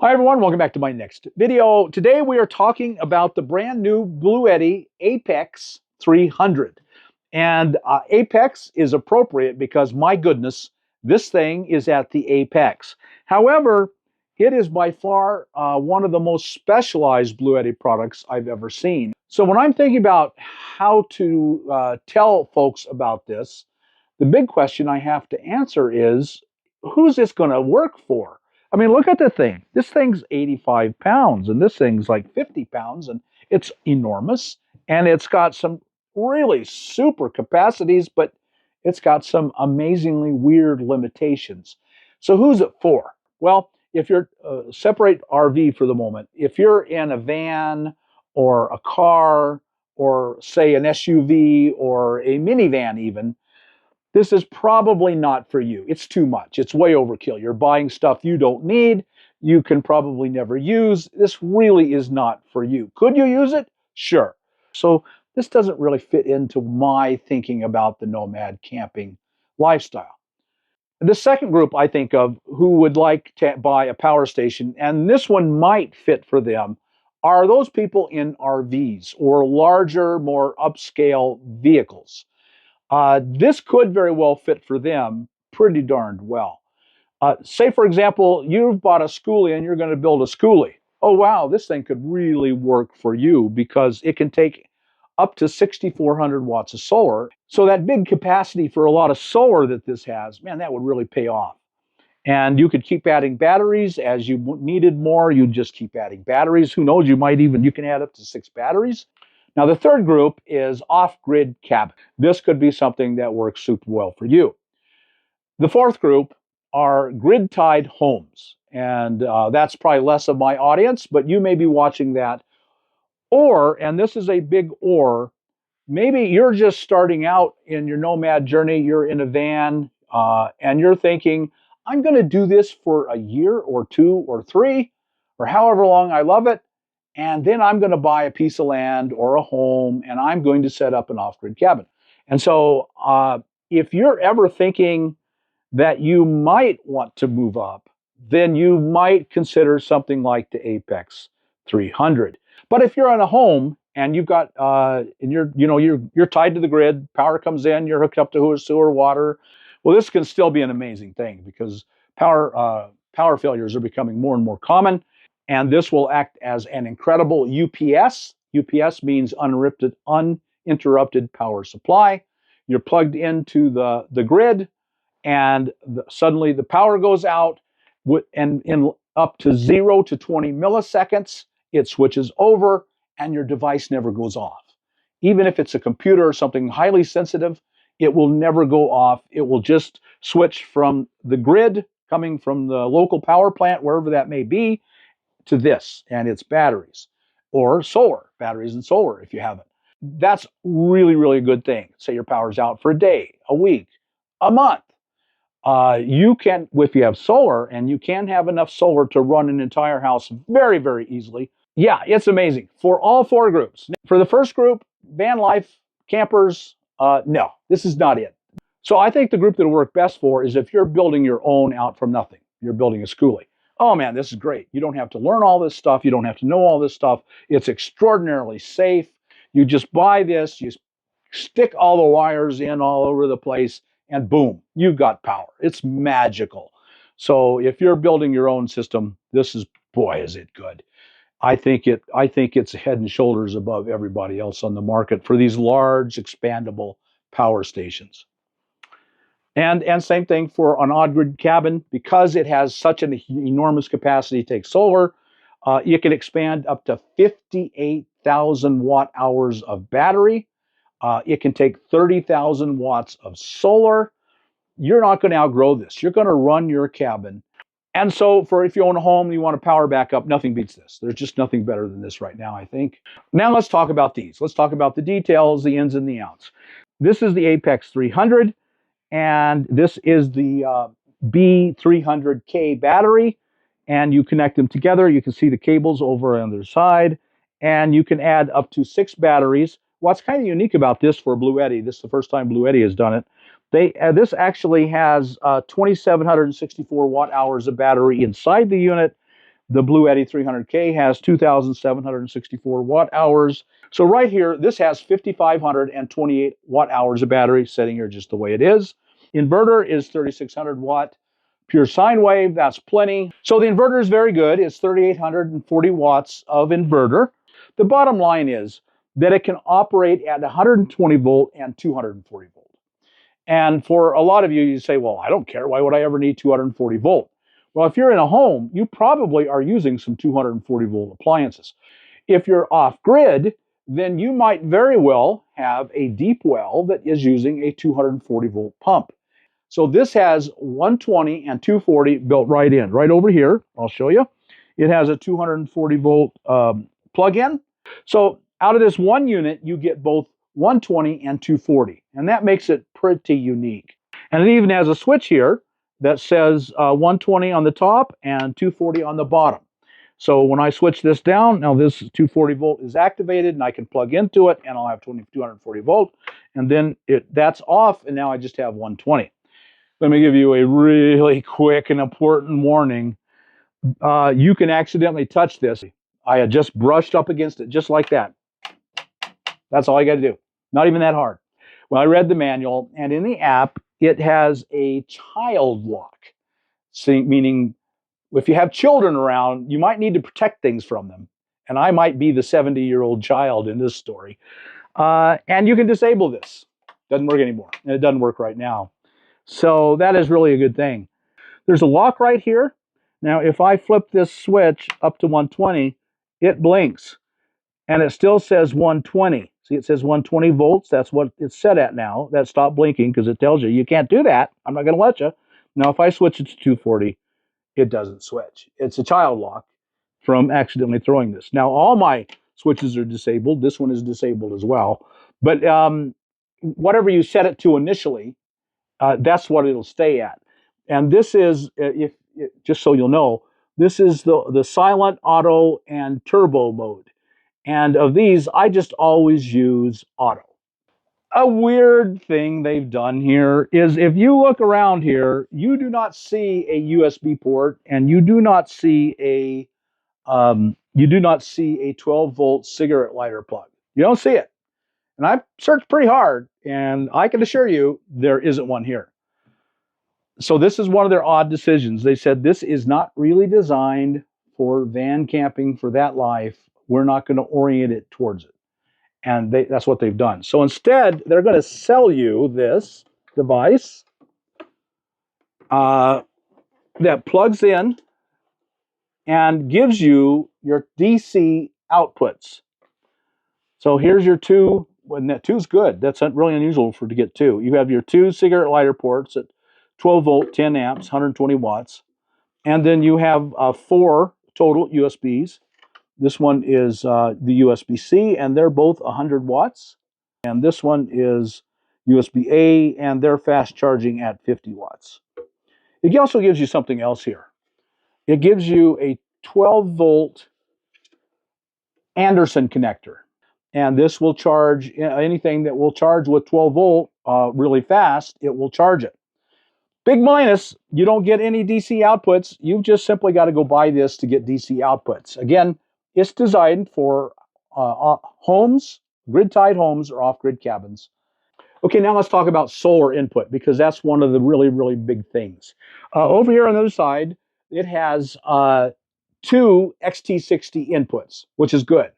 Hi everyone, welcome back to my next video. Today we are talking about the brand new BLUETTI Apex 300. And Apex is appropriate because, my goodness, this thing is at the apex. However, it is by far one of the most specialized BLUETTI products I've ever seen. So when I'm thinking about how to tell folks about this, the big question I have to answer is, who's this going to work for? I mean, look at the thing. This thing's 85 pounds, and this thing's like 50 pounds, and it's enormous. And it's got some really super capacities, but it's got some amazingly weird limitations. So who's it for? Well, if you're, separate RV for the moment. If you're in a van or a car or, say, an SUV or a minivan even, this is probably not for you. It's too much. It's way overkill. You're buying stuff you don't need. You can probably never use. This really is not for you. Could you use it? Sure. So this doesn't really fit into my thinking about the nomad camping lifestyle. The second group I think of who would like to buy a power station, and this one might fit for them, are those people in RVs or larger, more upscale vehicles. This could very well fit for them pretty darned well. Say, for example, you've bought a schoolie and you're going to build a schoolie. Oh, wow, this thing could really work for you because it can take up to 6,400 watts of solar. So that big capacity for a lot of solar that this has, man, that would really pay off. And you could keep adding batteries as you needed more. You just keep adding batteries. Who knows, you can add up to 6 batteries. Now, the third group is off-grid cabin. This could be something that works super well for you. The fourth group are grid-tied homes. And that's probably less of my audience, but you may be watching that. Or, and this is a big or, maybe you're just starting out in your nomad journey. You're in a van and you're thinking, I'm going to do this for a year or 2 or 3 or however long I love it. And then I'm going to buy a piece of land or a home, and I'm going to set up an off-grid cabin. And so if you're ever thinking that you might want to move up, then you might consider something like the Apex 300. But if you're in a home and you've got, and you're tied to the grid, power comes in, you're hooked up to sewer, water, well, this can still be an amazing thing because power failures are becoming more and more common. And this will act as an incredible UPS. UPS means uninterrupted power supply. You're plugged into the grid, and suddenly the power goes out, and in up to 0 to 20 milliseconds, it switches over, and your device never goes off. Even if it's a computer or something highly sensitive, it will never go off. It will just switch from the grid, coming from the local power plant, wherever that may be, to this, and it's batteries or solar, batteries and solar if you have it. That's really, really a good thing. Say your power's out for a day, a week, a month. You can, if you have solar, and you can have enough solar to run an entire house very, very easily. Yeah, it's amazing for all 4 groups. For the first group, van life, campers, no, this is not it. So I think the group that'll work best for is if you're building your own out from nothing. You're building a schoolie. Oh man, this is great. You don't have to learn all this stuff. You don't have to know all this stuff. It's extraordinarily safe. You just buy this, you stick all the wires in all over the place, and boom, you've got power. It's magical. So if you're building your own system, this is, boy, is it good. I think it's head and shoulders above everybody else on the market for these large, expandable power stations. And same thing for an off-grid cabin. Because it has such an enormous capacity to take solar, you can expand up to 58,000 watt hours of battery. It can take 30,000 watts of solar. You're not going to outgrow this. You're going to run your cabin. And so if you own a home and you want a power backup, nothing beats this. There's just nothing better than this right now, I think. Now let's talk about these. Let's talk about the details, the ins and the outs. This is the Apex 300. And this is the B300K battery, and you connect them together. You can see the cables over on the other side, and you can add up to 6 batteries. What's kind of unique about this for BLUETTI, this is the first time BLUETTI has done it, this actually has 2,764 watt hours of battery inside the unit, The BLUETTI 300K has 2,764 watt hours. So right here, this has 5,528 watt hours of battery sitting here just the way it is. Inverter is 3,600 watt pure sine wave. That's plenty. So the inverter is very good. It's 3,840 watts of inverter. The bottom line is that it can operate at 120 volt and 240 volt. And for a lot of you, you say, well, I don't care. Why would I ever need 240 volt? Well, if you're in a home, you probably are using some 240 volt appliances. If you're off grid, then you might very well have a deep well that is using a 240 volt pump. So this has 120 and 240 built right in, right over here. I'll show you. It has a 240 volt plug-in. So out of this one unit, you get both 120 and 240, and that makes it pretty unique. And it even has a switch here that says 120 on the top and 240 on the bottom. So when I switch this down, now this 240 volt is activated and I can plug into it and I'll have 240 volt. And then that's off and now I just have 120. Let me give you a really quick and important warning. You can accidentally touch this. I had just brushed up against it just like that. That's all I got to do. Not even that hard. Well, I read the manual and in the app, it has a child lock, meaning if you have children around, you might need to protect things from them. And I might be the 70-year-old child in this story. And you can disable this. Doesn't work anymore. And it doesn't work right now. So that is really a good thing. There's a lock right here. Now, if I flip this switch up to 120, it blinks. And it still says 120. See, it says 120 volts. That's what it's set at now. That stopped blinking because it tells you, you can't do that. I'm not going to let you. Now, if I switch it to 240, it doesn't switch. It's a child lock from accidentally throwing this. Now, all my switches are disabled. This one is disabled as well. But whatever you set it to initially, that's what it'll stay at. And this is, just so you'll know, this is the silent, auto, and turbo mode. And of these, I just always use auto. A weird thing they've done here is if you look around here, you do not see a USB port and you do not see a 12 volt cigarette lighter plug. You don't see it. And I've searched pretty hard and I can assure you there isn't one here. So this is one of their odd decisions. They said this is not really designed for van camping for that life. We're not going to orient it towards it. And that's what they've done. So instead, they're going to sell you this device that plugs in and gives you your DC outputs. So here's your two. Well, that two's good. That's really unusual to get two. You have your two cigarette lighter ports at 12 volt, 10 amps, 120 watts. And then you have 4 total USBs. This one is the USB-C, and they're both 100 watts. And this one is USB-A, and they're fast charging at 50 watts. It also gives you something else here. It gives you a 12 volt Anderson connector. And this will charge anything that will charge with 12 volt really fast, it will charge it. Big minus, you don't get any DC outputs. You've just simply got to go buy this to get DC outputs. Again, it's designed for homes, grid-tied homes or off-grid cabins. Okay, now let's talk about solar input because that's one of the really, really big things. Over here on the other side, it has 2 XT60 inputs, which is good.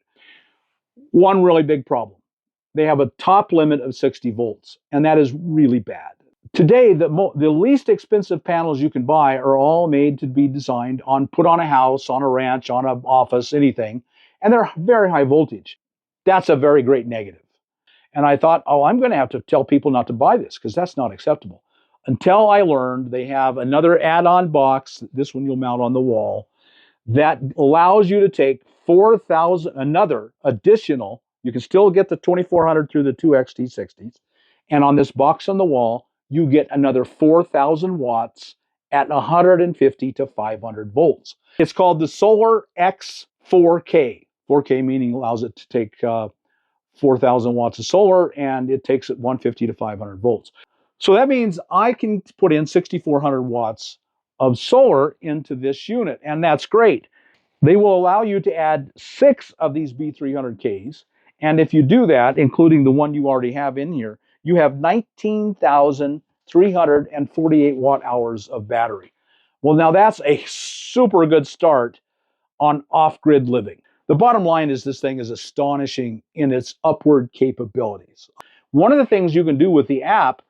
One really big problem. They have a top limit of 60 volts, and that is really bad. Today, the least expensive panels you can buy are all made to be designed put on a house, on a ranch, on an office, anything, and they're very high voltage. That's a very great negative. And I thought, oh, I'm going to have to tell people not to buy this because that's not acceptable. Until I learned they have another add-on box, this one you'll mount on the wall, that allows you to take 4,000, another additional, you can still get the 2400 through the 2 XT60s, and on this box on the wall, you get another 4,000 watts at 150 to 500 volts. It's called the Solar X 4K. 4K meaning allows it to take 4,000 watts of solar, and it takes it 150 to 500 volts. So that means I can put in 6,400 watts of solar into this unit, and that's great. They will allow you to add 6 of these B300Ks. And if you do that, including the one you already have in here, you have 19,348 watt hours of battery. Well, now that's a super good start on off-grid living. The bottom line is this thing is astonishing in its upward capabilities. One of the things you can do with the app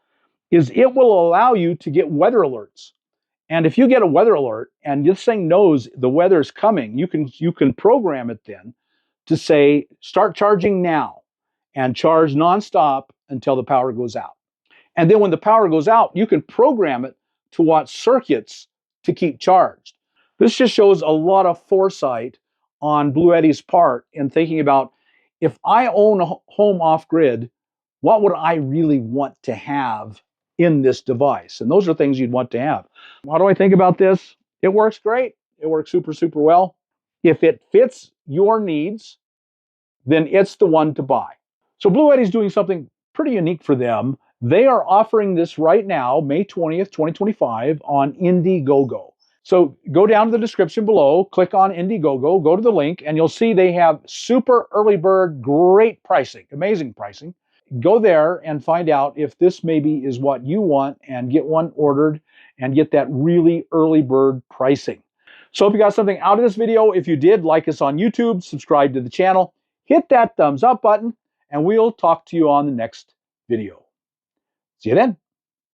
is it will allow you to get weather alerts. And if you get a weather alert and this thing knows the weather's coming, you can program it then to say, start charging now and charge nonstop until the power goes out. And then when the power goes out, you can program it to watch circuits to keep charged. This just shows a lot of foresight on BLUETTI's part in thinking about, if I own a home off-grid, what would I really want to have in this device? And those are things you'd want to have. How do I think about this? It works great. It works super, super well. If it fits your needs, then it's the one to buy. So BLUETTI's doing something pretty unique for them. They are offering this right now, May 20th, 2025, on Indiegogo. So go down to the description below, click on Indiegogo, go to the link, and you'll see they have super early bird, great pricing, amazing pricing. Go there and find out if this maybe is what you want and get one ordered and get that really early bird pricing. So hope you got something out of this video. If you did, like us on YouTube, subscribe to the channel, hit that thumbs up button, and we'll talk to you on the next video. See you then.